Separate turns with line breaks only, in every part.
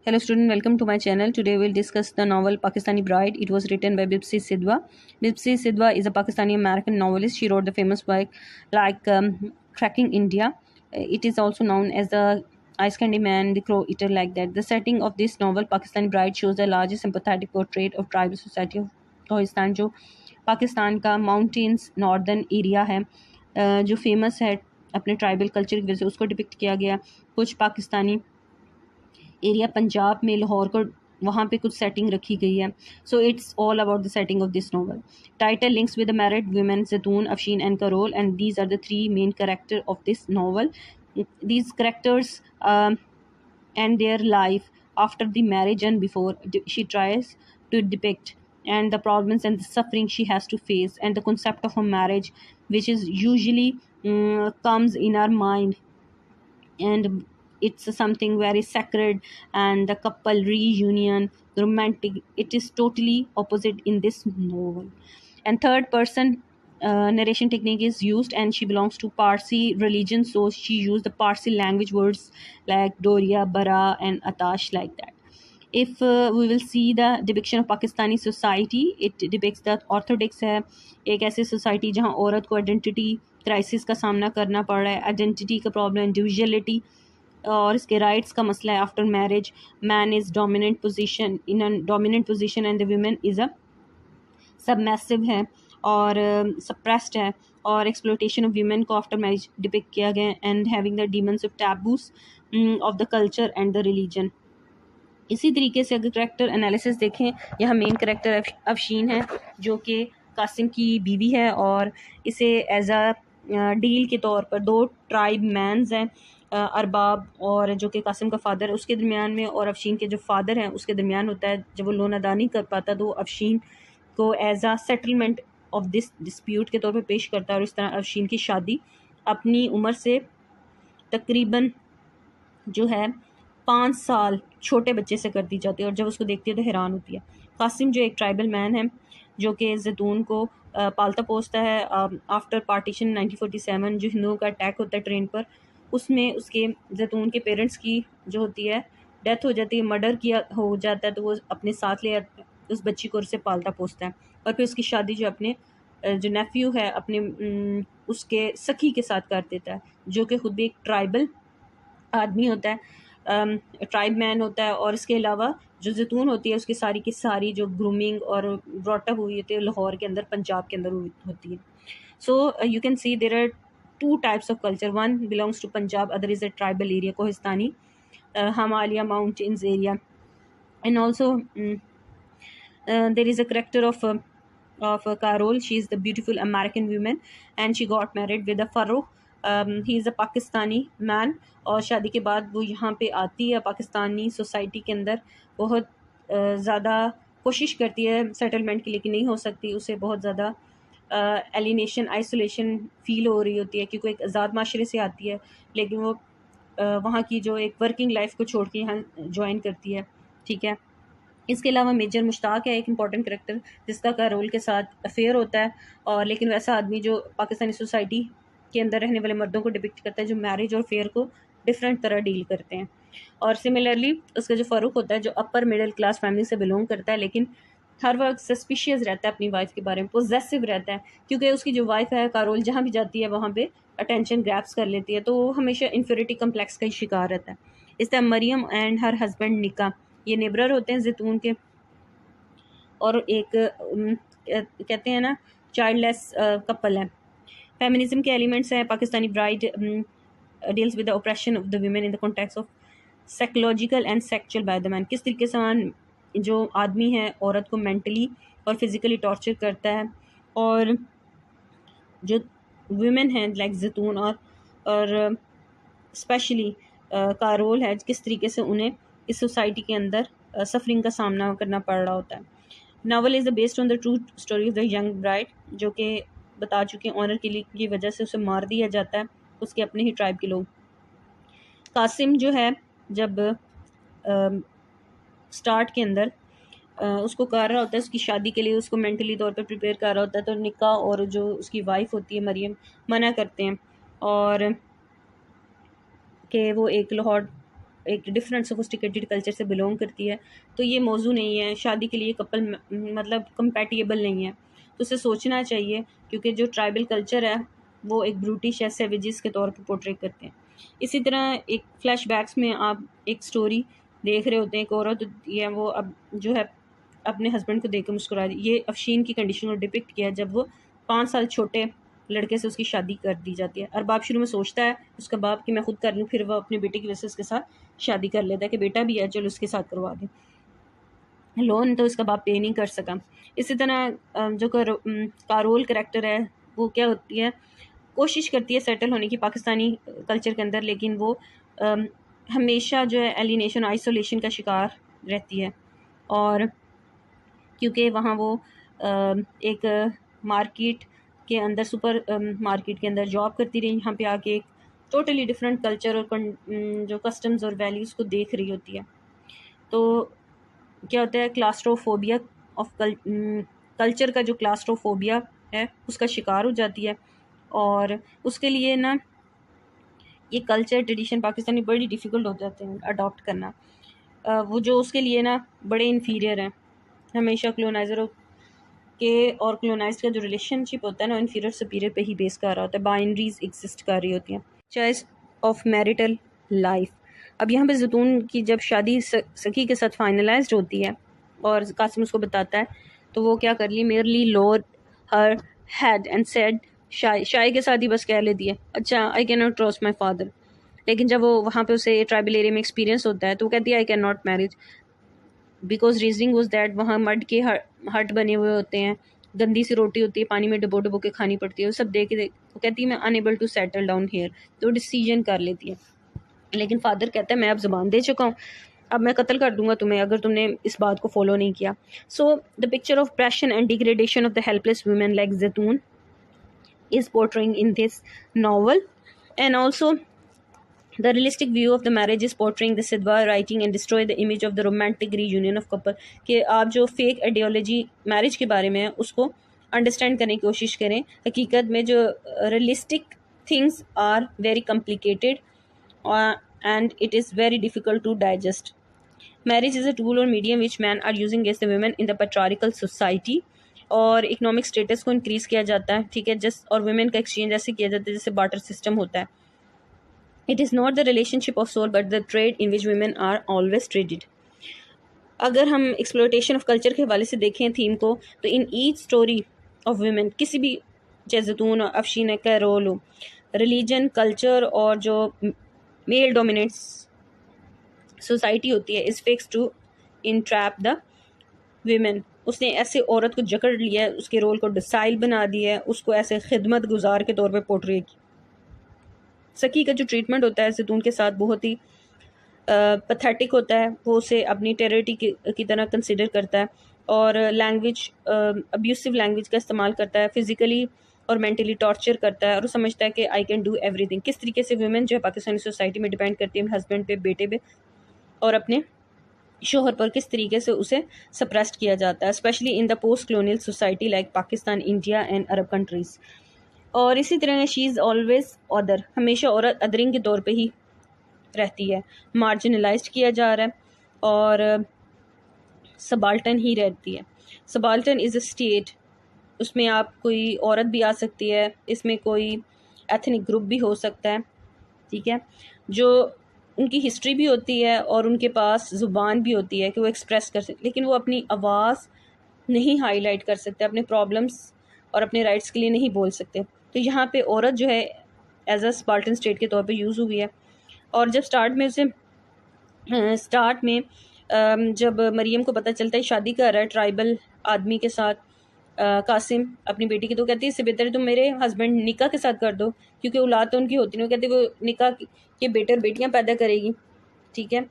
Hello student, welcome to my channel. Today we'll discuss the novel Pakistani Bride. It was written by Bipsi Sidhwa. Bipsi Sidhwa is a Pakistani American novelist. She wrote the famous work like Cracking India. It is also known as the Ice Candy Man, the Crow Eater, like that. The setting of this novel Pakistani Bride shows the largest sympathetic portrait of tribal society of Pakistan, जो पाकिस्तान का mountains northern area है, जो famous है अपने tribal culture की वजह से, उसको डिपिक्ट किया गया। कुछ पाकिस्तानी एरिया पंजाब में लाहौर को वहाँ पे कुछ सेटिंग रखी गई है। So it's all about the setting of this novel. Title links with the married women Zaitoon, Afsheen and Carol, and these are the three main character of this novel. These characters and their life after the marriage and before she tries to depict, and the problems and the suffering she has to face, and the concept of a marriage which is usually comes in our mind, and it's something very sacred, and the couple reunion romantic, it is totally opposite in this novel. And third person narration technique is used, and she belongs to Parsi religion, so she used the Parsi language words like Doria, Bara and Atash, like that. If we will see the depiction of Pakistani society, it depicts the orthodox है, एक ऐसी society जहाँ औरत को identity crisis का सामना करना पड़ रहा है, आइडेंटिटी का प्रॉब्लम, इंडिविजुअलिटी और इसके राइट्स का मसला है. After marriage man is dominant position, in a dominant position, and the women is a submissive है और सप्रेस्ड है, और एक्सप्लोटेशन ऑफ वीमेन को आफ्टर मैरिज डिपिक्ट किया गया, and having the demons of taboos of the culture and the religion. इसी तरीके से अगर करेक्टर एनालिसिस देखें, यहाँ मेन करेक्टर अफशीन है जो कि कासिम की बीवी है, और इसे एज अ डील के तौर पर दो ट्राइब मैंस हैं, अरबाब और जो कि कासिम का फादर है उसके दरमियान में, और अफशीन के जो फादर हैं उसके दरमियान होता है. जब वो लोन अदा नहीं कर पाता तो अफशीन को as a settlement of this dispute के तौर पर पेश करता है, और इस तरह अफशीन की शादी अपनी उम्र से तकरीबन जो है 5 साल छोटे बच्चे से कर दी जाती है, और जब उसको देखती है तो हैरान होती है. कासिम जो एक ट्राइबल मैन है जो कि जैतून को पालता पोसता है. आफ्टर पार्टीशन 1947 जो हिंदुओं का अटैक होता है ट्रेन पर, उसमें उसके जैतून के पेरेंट्स की जो होती है डेथ हो जाती है, मर्डर किया हो जाता है, तो वो अपने साथ ले उस बच्ची को उसे पालता पोसता है, और फिर उसकी शादी जो अपने जो नेफ्यू है अपने उसके सखी के साथ कर देता है, जो कि खुद भी एक ट्राइबल आदमी होता है, ट्राइब मैन होता है. और इसके अलावा जो जैतून होती है उसकी सारी की सारी जो ग्रूमिंग और ब्रॉटअप हुई होती है लाहौर के अंदर, पंजाब के अंदर होती है. So you can see there are two types of culture, one belongs to Punjab, other is a tribal area Kohistani Himalaya mountains area. And also there is a character of Carol. She is the beautiful American woman, and she got married with a Farouk. He is a Pakistani man, और शादी के बाद वो यहाँ पे आती है Pakistani society के अंदर. बहुत ज़्यादा कोशिश करती है सेटलमेंट की, लेकिन नहीं हो सकती. उसे बहुत ज़्यादा एलिनेशन आइसोलेशन फील हो रही होती है, क्योंकि एक आज़ाद माशरे से आती है, लेकिन वो वहाँ की जो एक वर्किंग लाइफ को छोड़ के यहाँ ज्वाइन करती है. ठीक है. इसके अलावा मेजर मुश्ताक है एक इम्पॉर्टेंट करेक्टर, जिसका का रोल के साथ अफेयर होता है, और लेकिन वैसा आदमी जो पाकिस्तानी सोसाइटी के अंदर रहने वाले मर्दों को डिपिक्ट करता है, जो मैरिज और फेयर को डिफरेंट तरह डील करते हैं. और सिमिलरली उसका जो फ़ारूक होता है जो अपर मिडिल क्लास फैमिली से बिलोंग करता है, लेकिन हर वक्त सस्पिशियस रहता है अपनी वाइफ के बारे में, पोजेसिव रहता है, क्योंकि उसकी जो वाइफ है कारोल जहाँ भी जाती है वहाँ पे अटेंशन ग्रैप्स कर लेती है, तो वो हमेशा इन्फियोरिटी कम्प्लेक्स का ही शिकार रहता है. इस तरह मरियम एंड हर हस्बैंड निका, ये नेबरर होते हैं जैतून के, और एक कहते हैं ना चाइल्डलेस कपल है. फेमिनिज्म के एलिमेंट्स हैं. Pakistani bride deals with the operation of the women in the context of psychological and sexual by the man. किस तरीके से जो आदमी है औरत को मेंटली और फिजिकली टॉर्चर करता है, और जो वुमेन हैं लाइक जैतून और स्पेशली का रोल है, किस तरीके से उन्हें इस सोसाइटी के अंदर सफरिंग का सामना करना पड़ रहा होता है. Novel is the based on the true story of the young bride, जो कि बता चुके हैं ऑनर के लिए की वजह से उसे मार दिया जाता है उसके अपने ही ट्राइब के लोग. कासिम जो है जब स्टार्ट के अंदर उसको कर रहा होता है उसकी शादी के लिए, उसको मेंटली तौर पे प्रिपेयर कर रहा होता है, तो निका और जो उसकी वाइफ होती है मरियम मना करते हैं, और कि वो एक लाहौर एक डिफरेंट सोफिस्टिकेटेड कल्चर से बिलोंग करती है, तो ये मौजू नहीं है, शादी के लिए कपल मतलब कंपैटिबल नहीं है, तो उसे सोचना चाहिए, क्योंकि जो ट्राइबल कल्चर है वो एक ब्रूटिश या सेवेजेस के तौर पर पोर्ट्रे करते हैं। इसी तरह एक फ्लैशबैक्स में आप एक स्टोरी देख रहे होते हैं, एक औरत होती है, वो अब जो है अपने हस्बैंड को देख कर मुस्कुरा दी। ये अफशीन की कंडीशन को डिपिक्ट किया जब वो 5 साल छोटे लड़के से उसकी शादी कर दी जाती है। और बाप शुरू में सोचता है उसका बाप कि मैं खुद कर लूँ, फिर वो अपने बेटे की वजह से उसके साथ शादी कर लेता है कि बेटा भी है चलो उसके साथ करवा दें। लोन तो इसका बाप पे नहीं कर सका। इसी तरह जो कारोल करैक्टर है वो क्या होती है, कोशिश करती है सेटल होने की पाकिस्तानी कल्चर के अंदर, लेकिन वो हमेशा जो है एलिनेशन आइसोलेशन का शिकार रहती है। और क्योंकि वहाँ वो एक मार्केट के अंदर सुपर मार्केट के अंदर जॉब करती रही, यहाँ पे आके एक टोटली डिफरेंट कल्चर और जो कस्टम्स और वैल्यूज़ को देख रही होती है। तो क्या होता है, क्लास्ट्रोफोबिया ऑफ कल्चर का जो क्लास्ट्रोफोबिया है उसका शिकार हो जाती है। और उसके लिए ना ये कल्चर ट्रेडिशन पाकिस्तानी बड़ी डिफ़िकल्ट हो जाते हैं अडॉप्ट करना। वो जो उसके लिए ना बड़े इन्फीरियर हैं। हमेशा क्लोनाइज़रों के और क्लोनाइज्ड का जो रिलेशनशिप होता है ना, इन्फीरियर सुपीरियर पे ही बेस कर रहा होता है, बाइनरीज एग्जिस्ट कर रही होती हैं। Choice of marital life. अब यहाँ पे जैतून की जब शादी सखी के साथ फाइनलाइज्ड होती है और कासिम उसको बताता है, तो वो क्या कर ली, merely lower her head and said, shy के साथ ही बस कह लेती है अच्छा I can not trust my father. लेकिन जब वो वहाँ पे उसे ट्राइबल एरिया में एक्सपीरियंस होता है तो वो कहती है आई can not marriage, because reasoning was that वहाँ मड के हट बने हुए होते हैं, गंदी सी रोटी होती है, पानी में डुबो डुबो के खानी पड़ती है, वो सब देख वो कहती है मैं unable to settle down here, तो डिसीजन कर लेती है। लेकिन फादर कहता है मैं अब ज़बान दे चुका हूँ, अब मैं कत्ल कर दूंगा तुम्हें अगर तुमने इस बात को फॉलो नहीं किया। So the picture of oppression and degradation of the helpless women like Zaitoon is portraying in this novel. And also the realistic view of the marriage is portraying the Sidwa writing and destroy the image of the romantic reunion of couple, कि आप जो fake ideology marriage के बारे में है उसको understand करने की कोशिश करें। हकीकत में जो realistic things are very complicated and it is very difficult to digest. Marriage is a tool or medium which men are using against the women in the patriarchal society, और इकोनॉमिक स्टेटस को increase किया जाता है, ठीक है, just और women का exchange ऐसे किया जाता है जैसे बार्टर सिस्टम होता है। It is not the relationship of soul but the trade in which women are always traded. अगर हम एक्सप्लोइटेशन ऑफ कल्चर के हवाले से देखें थीम को, तो in each story of women, किसी भी चाहे जैतून और अफशीन का रोल हो, रिलीजन, कल्चर और जो मेल डोमिनेट्स सोसाइटी होती है is fix to entrap the women. उसने ऐसे औरत को जकड़ लिया है, उसके रोल को डिसाइल बना दिया है, उसको ऐसे खिदमत गुजार के तौर पे पोर्ट्रे की। सकी का जो ट्रीटमेंट होता है जैतून के साथ बहुत ही पैथेटिक होता है, वो उसे अपनी टेरिटरी की तरह कंसिडर करता है और लैंग्वेज अब्यूसिव लैंग्वेज का इस्तेमाल करता है, फिजिकली और मेंटली टॉर्चर करता है और वो समझता है कि आई कैन डू एवरीथिंग। किस तरीके से वुमेन जो है पाकिस्तानी सोसाइटी में डिपेंड करती है हस्बैंड पे, बेटे पे और अपने शोहर पर, किस तरीके से उसे सप्रेस्ड किया जाता है, specially in the post colonial society like Pakistan, India and Arab countries. और इसी तरह शी इज़ ऑलवेज अदर, हमेशा औरत अदरिंग के तौर पे ही रहती है, मार्जिनलाइज्ड किया जा रहा है और सबाल्टन ही रहती है। सबाल्टन इज़ अ स्टेट, उसमें आप कोई औरत भी आ सकती है, इसमें कोई एथनिक ग्रुप भी हो सकता है, ठीक है, जो उनकी हिस्ट्री भी होती है और उनके पास ज़ुबान भी होती है कि वो एक्सप्रेस कर सकते, लेकिन वो अपनी आवाज़ नहीं हाईलाइट कर सकते, अपने प्रॉब्लम्स और अपने राइट्स के लिए नहीं बोल सकते। तो यहाँ पे औरत जो है एज अ स्पार्टन स्टेट के तौर पे यूज़ हुई है। और जब स्टार्ट में जब मरियम को पता चलता है शादी कर रहा है ट्राइबल आदमी के साथ कासिम अपनी बेटी की, तो कहती है इससे बेहतर है तुम मेरे हस्बैंड निका के साथ कर दो, क्योंकि औलाद तो उनकी होती नहीं, वो कहती है वो निका के बेटे और बेटियां पैदा करेगी, ठीक है।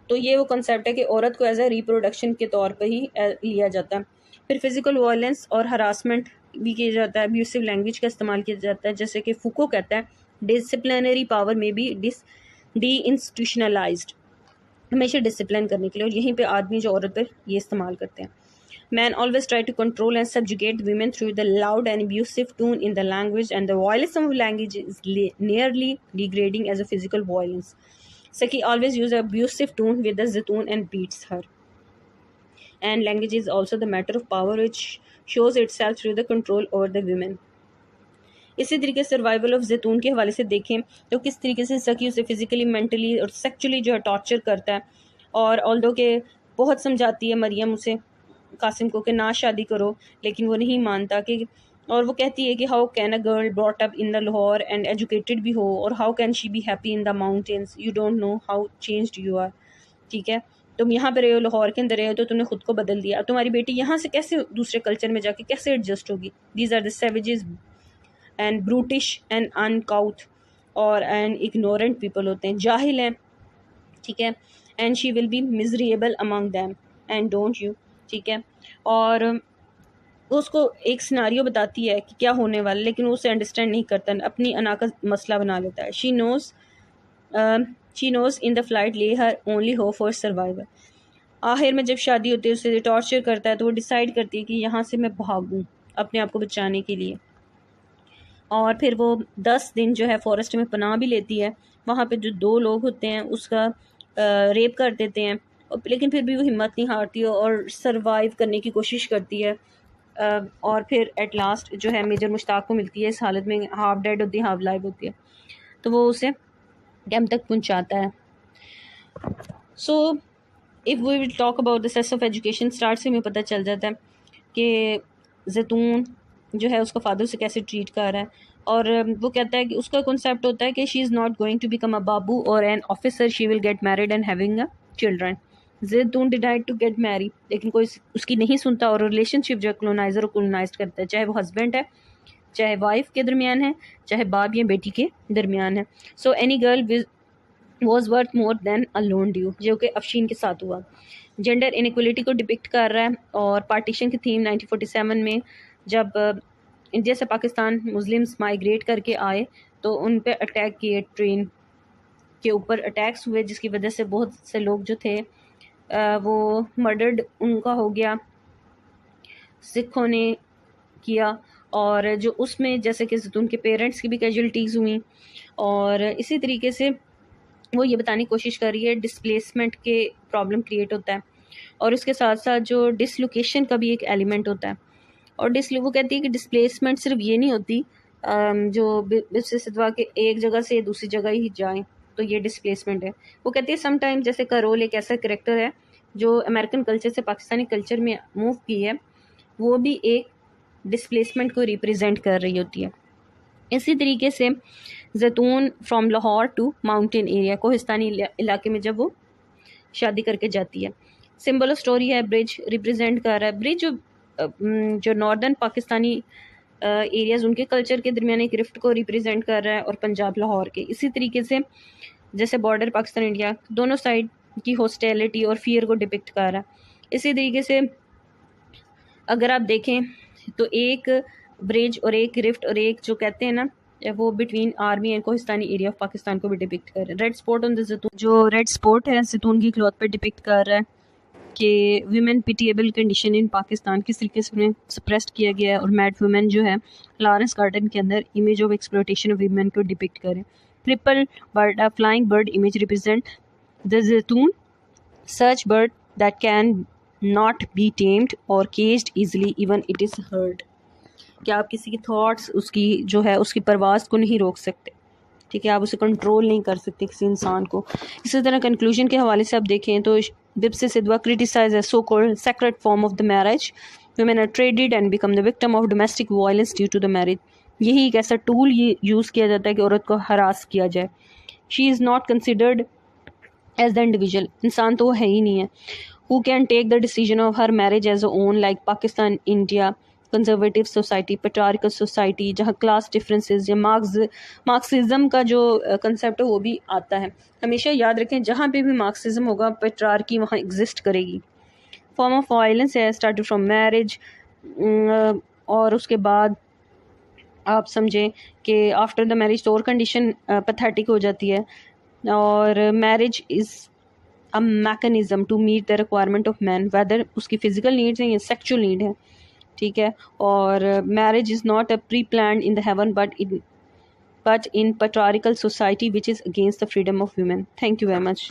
तो ये वो कंसेप्ट है कि औरत को एज ए रिप्रोडक्शन के तौर पर ही लिया जाता है। फिर फिजिकल वायलेंस और हरासमेंट भी किया जाता है, अब्यूसिव लैंग्वेज का इस्तेमाल किया जाता है, जैसे कि फूको कहता है डिसिप्लिनरी पावर में भी डी इंस्टीट्यूशनलाइज्ड, हमेशा डिसिप्लिन करने के लिए, और यहीं पे आदमी जो औरत पर ये इस्तेमाल करते हैं। Men always try to control and subjugate women through the loud and abusive tone in the language, and the violence of language is nearly degrading as a physical violence. Saki always use an abusive tone with the Zatoon and beats her. And language is also the matter of power which shows itself through the control over the women. इसी तरीके से survival of जैतून के हवाले से देखें तो किस तरीके से सकी उसे फिजिकली, मेंटली और सेक्चुअली जो है टॉर्चर करता है, और ऑल्दो के बहुत समझाती है मरियम उसे, कासिम को, कि ना शादी करो, लेकिन वो नहीं मानता कि, और वो कहती है कि how can a girl brought up in the Lahore and educated भी हो, और how can she be happy in the mountains, you don't know how changed you are. ठीक है, तुम यहाँ पे रहे हो, लाहौर के अंदर रहे हो, तो तुमने खुद को बदल दिया, तुम्हारी बेटी यहाँ से कैसे दूसरे कल्चर में जाके कैसे एडजस्ट होगी। These are the savages and brutish and uncouth और एंड इग्नोरेंट पीपल होते हैं, जाहिल हैं। ठीक है, and she will be miserable among them and don't you. ठीक है, और वो उसको एक सिनारियो बताती है कि क्या होने वाला, लेकिन वो उसे अंडरस्टैंड नहीं करता, अपनी अना का मसला बना लेता है। She knows in the flight lay her only hope for survival. आखिर में जब शादी होती है उसे टॉर्चर करता है, तो वो डिसाइड करती है कि यहाँ से मैं भागूँ अपने आप को बचाने के लिए, और फिर वो 10 दिन जो है फॉरेस्ट में पनाह भी लेती है। वहाँ पे जो 2 लोग होते हैं उसका रेप कर देते हैं, लेकिन फिर भी वो हिम्मत नहीं हारती और सरवाइव करने की कोशिश करती है। और फिर एट लास्ट जो है मेजर मुश्ताक को मिलती है इस हालत में, हाफ डेड होती है हाफ लाइव होती है, तो वो उसे कैंप तक पहुँचाता है। So if we will talk about the cess of education, start से हमें पता चल जाता है कि जैतून जो है उसका फादर से कैसे ट्रीट कर रहा है, और वो कहता है कि उसका कॉन्सेप्ट होता है कि she is not going to become a babu और an officer, she will get married and having a children. Zaitoon decide to get marry, लेकिन कोई उसकी नहीं सुनता, और रिलेशनशिप जो है कॉलोनाइजर और कॉलोनाइज्ड करता है, चाहे वो हस्बैंड है, चाहे वाइफ के दरमियान है, चाहे बाप या बेटी के दरमियान है। So any girl was worth more than a loan due, जो कि अफशीन के साथ हुआ। जेंडर इनइक्वलिटी को डिपिक्ट कर रहा है, और पार्टीशन की थीम 1947 में जब इंडिया से पाकिस्तान मुस्लिम्स माइग्रेट करके आए तो उन पे अटैक किए, ट्रेन के ऊपर अटैक्स हुए, जिसकी वजह से बहुत से लोग जो थे वो मर्डर्ड उनका हो गया, सिखों ने किया, और जो उसमें जैसे कि जैतून के पेरेंट्स की भी कैजुअलिटीज़ हुई। और इसी तरीके से वो ये बताने की कोशिश कर रही है डिस्प्लेसमेंट के प्रॉब्लम क्रिएट होता है, और उसके साथ साथ जो डिसलोकेशन का भी एक एलिमेंट होता है। और वो कहती है कि डिस्प्लेसमेंट सिर्फ ये नहीं होती जो बिब्सी सिद्वा के एक जगह से दूसरी जगह ही जाएं, तो ये डिस्प्लेसमेंट है। वो कहती है समटाइम जैसे करोल एक ऐसा करेक्टर है जो अमेरिकन कल्चर से पाकिस्तानी कल्चर में मूव की है, वो भी एक डिस्प्लेसमेंट को रिप्रेजेंट कर रही होती है। इसी तरीके से Zaitoon from Lahore to mountain area, Kohistani इलाके में जब वो शादी करके जाती है, सिंबल ऑफ स्टोरी है, ब्रिज रिप्रेजेंट कर रहा है। ब्रिज जो नॉर्दर्न पाकिस्तानी एरियाज़ उनके कल्चर के दरमियान एक रिफ्ट को रिप्रेजेंट कर रहा है, और पंजाब लाहौर के। इसी तरीके से जैसे बॉर्डर पाकिस्तान इंडिया, दोनों साइड की हॉस्टिलिटी और फियर को डिपिक्ट कर रहा है। इसी तरीके से अगर आप देखें तो एक ब्रिज और एक रिफ्ट और एक जो कहते हैं ना वो between army and Kohistani area of Pakistan को भी डिपिक्ट कर रहा है। रेड स्पॉट ऑन द जैतून, जो रेड स्पॉट है जैतून की क्लॉथ पे डिपिक्ट कर रहा है कि women pitiable condition in Pakistan किस तरीके से उन्हें सप्रेस्ड किया गया है, और मैड वुमेन जो है लॉरेंस गार्डन के अंदर image of exploitation of women को डिपिक्ट करें। Triple bird, a flying bird image represent the Zaitoon, such bird that can not be tamed और caged easily even it is hurt. कि आप किसी की थॉट्स उसकी जो है उसकी परवाज़ को नहीं रोक सकते, ठीक है, आप उसे कंट्रोल नहीं कर सकते किसी इंसान को। इसी तरह कंक्लूजन के हवाले से आप देखें तो Bapsi Sidhwa criticise a so called sacred form of the marriage, women are traded and become the victim of domestic violence due to the marriage. यही एक ऐसा टूल ये यूज़ किया जाता है कि औरत को हरास किया जाए। She is not considered as the individual, इंसान तो वो है ही नहीं है। Who can take the decision of her marriage as a own, like Pakistan, India, conservative society, patriarchal society, जहाँ क्लास डिफरेंसेस या मार्क्सिज्म का जो कंसेप्ट है वो भी आता है। हमेशा याद रखें जहाँ पे भी मार्क्सिज्म होगा पेट्रियार्की वहाँ एग्जिस्ट करेगी। फॉर्म ऑफ वायलेंस है स्टार्ट फ्रॉम मैरिज, और उसके बाद आप समझें कि आफ्टर द मैरिज तो और कंडीशन पैथेटिक हो जाती है, और marriage is a mechanism to meet the requirement of man, whether उसकी फिजिकल नीड्स हैं या सेक्चुअल नीड है, ठीक है। और marriage is not a pre plan in the heaven but but in patriarchal society which is against the freedom of women. Thank you very much.